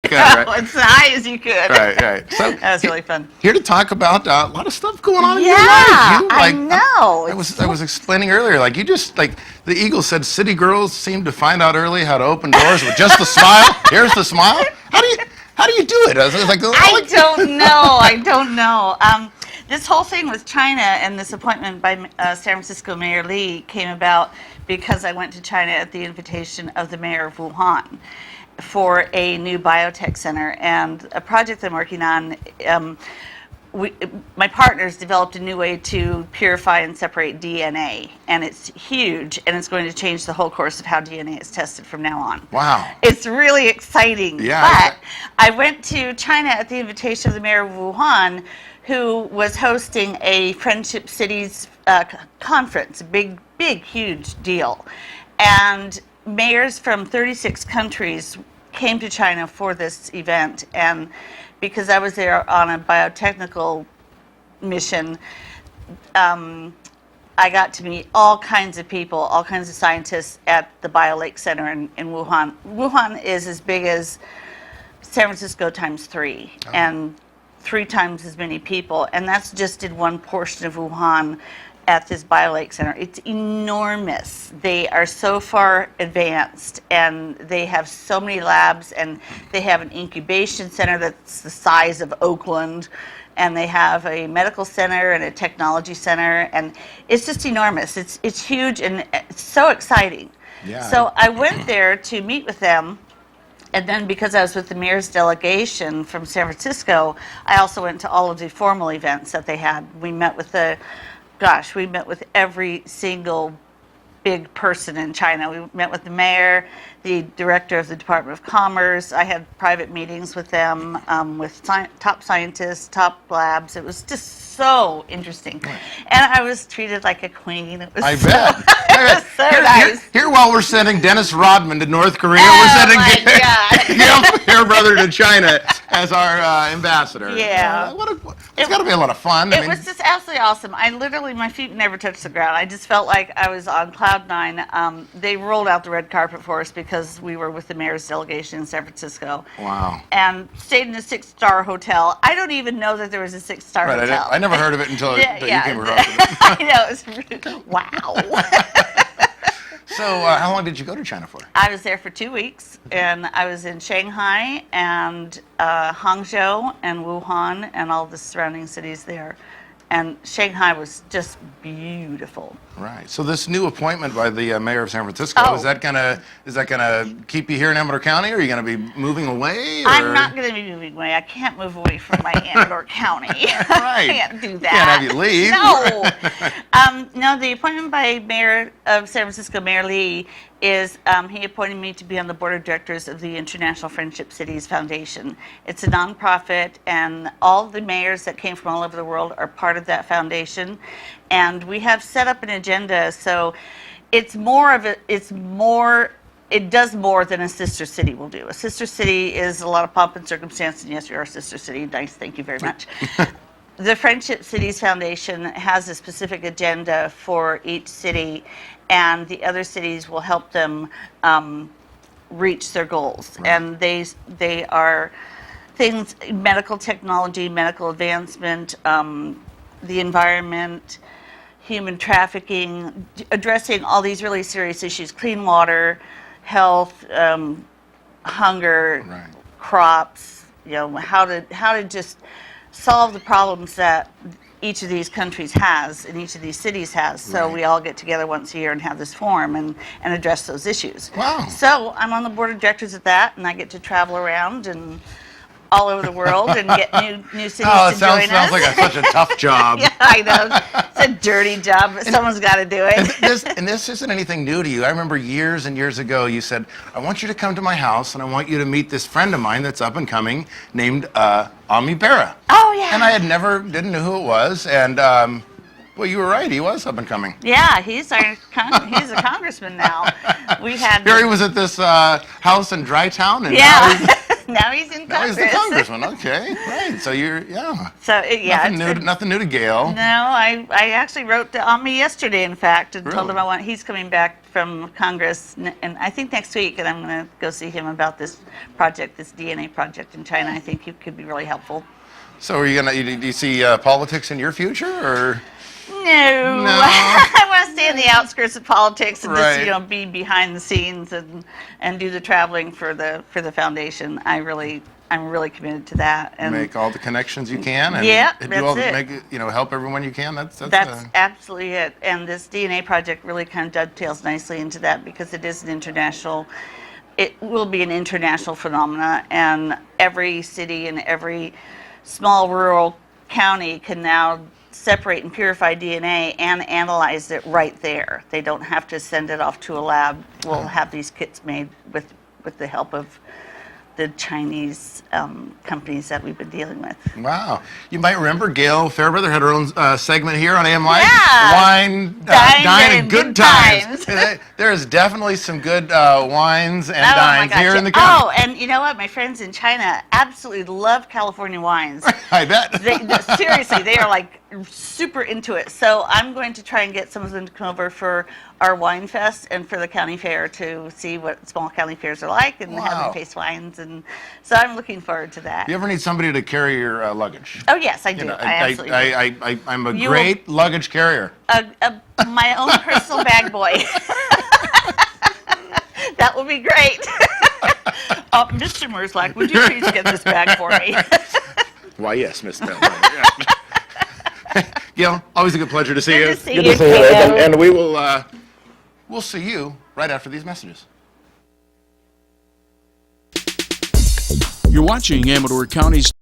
could, right? As high as you could. Right. So that was really fun. Here to talk about a lot of stuff going on in Yeah, your life. I know. I was explaining earlier, like you just like the Eagle said, city girls seem to find out early how to open doors with just a smile. Here's the smile. How do you do it? I was like, I don't know. I don't know. This whole thing with China and this appointment by San Francisco Mayor Lee came about because I went to China at the invitation of the mayor of Wuhan for a new biotech center and a project I'm working on. My partners developed a new way to purify and separate DNA, and it's huge, and it's going to change the whole course of how DNA is tested from now on. Wow. It's really exciting. Yeah. But I went to China at the invitation of the mayor of Wuhan, who was hosting a Friendship Cities conference, a big, huge deal. And mayors from 36 countries came to China for this event, and because I was there on a biotechnical mission, I got to meet all kinds of people, all kinds of scientists at the BioLake Center in Wuhan. Wuhan is as big as San Francisco times 3, and 3 times as many people, and that's just in one portion of Wuhan at this BioLake Center. It's enormous. They are so far advanced, and they have so many labs, and they have an incubation center that's the size of Oakland, and they have a medical center and a technology center, and it's just enormous. It's huge, and it's so exciting. Yeah. So I went there to meet with them, and then because I was with the mayor's delegation from San Francisco, I also went to all of the formal events that they had. We met with we met with every single big person in China. We met with the mayor, the director of the Department of Commerce. I had private meetings with them, with top scientists, top labs. It was just so interesting. And I was treated like a queen. It was I bet. It was so nice. Here, while we're sending Dennis Rodman to North Korea, Oh, we're sending my God. Gale Fairbrother to China as our ambassador. Yeah. It's got to be a lot of fun. It was just absolutely awesome. I literally, my feet never touched the ground. I just felt like I was on cloud 9. They rolled out the red carpet for us because we were with the mayor's delegation in San Francisco. Wow. And stayed in a 6-star hotel. I don't even know that there was a 6-star hotel. I never heard of it until you came across it. I know. It was really, wow. So how long did you go to China for? I was there for 2 weeks, and I was in Shanghai and Hangzhou and Wuhan and all the surrounding cities there. And Shanghai was just beautiful. Right. So this new appointment by the mayor of San Francisco, is that gonna keep you here in Amador County, or are you gonna be moving away? Or? I'm not going to be moving away. I can't move away from my Amador County. Right. I can't do that. Can't have you leave. No. No, the appointment by Mayor of San Francisco, Mayor Lee, is he appointed me to be on the board of directors of the International Friendship Cities Foundation. It's a nonprofit, and all the mayors that came from all over the world are part of that foundation. And we have set up an agenda, so it does more than a sister city will do. A sister city is a lot of pomp and circumstance, and yes, you're a sister city. Nice, thank you very much. The Friendship Cities Foundation has a specific agenda for each city, and the other cities will help them reach their goals. Right. And they are things, medical technology, medical advancement, the environment, human trafficking, addressing all these really serious issues: clean water, health, hunger, right. crops. How to just solve the problems that each of these countries has and each of these cities has. So right. We all get together once a year and have this forum and address those issues. Wow. So I'm on the board of directors of that, and I get to travel around and all over the world and get new cities to join us. Sounds like such a tough job. Yeah, I know. It's a dirty job, but someone's got to do it. And this isn't anything new to you. I remember years and years ago you said, I want you to come to my house and I want you to meet this friend of mine that's up and coming named Ami Bera. Oh, yeah. And I didn't know who it was. And, well, you were right. He was up and coming. Yeah, he's a congressman now. Here he was at this house in Dry Town. And yeah. Now he's in Now he's Congress. the congressman. Okay, right. So you're, yeah. So yeah, Nothing new to Gale. no, I actually wrote to Ami yesterday, in fact, and told him Really? he's coming back from Congress, and I think next week, and I'm going to go see him about this project, this DNA project in China. I think he could be really helpful. So are you do you see politics in your future, or? No, No. I want to stay in the outskirts of politics and Right. just be behind the scenes and do the traveling for the foundation. I'm really committed to that. And Make all the connections you can, and Yeah, do all that's make help everyone you can. That's absolutely it. And this DNA project really kind of dovetails nicely into that because it is an international. It will be an international phenomena, and every city and every small rural county can now separate and purify DNA and analyze it right there. They don't have to send it off to a lab. We'll have these kits made with the help of the Chinese companies that we've been dealing with. wow. You might remember Gale Fairbrother had her own segment here on AM Live. Yeah. Wine, dine, and good times. There is definitely some good wines and Oh my dines gosh. here in the country. Oh, and you know what? My friends in China absolutely love California wines. I bet. Seriously, they are like super into it. So I'm going to try and get some of them to come over for our wine fest and for the county fair to see what small county fairs are like and have Wow. them taste wines. And so I'm looking forward to that. You ever need somebody to carry your luggage? Oh yes, I do. I absolutely do. I'm a You great luggage carrier. My own personal bag boy. That would be great. Mr. Merzlak, would you please get this bag for me? Why, yes, Miss Bell. Gil, always a good pleasure to see you. Good to see Good you, to see you. Kato. And we will we'll see you right after these messages. You're watching Amador County's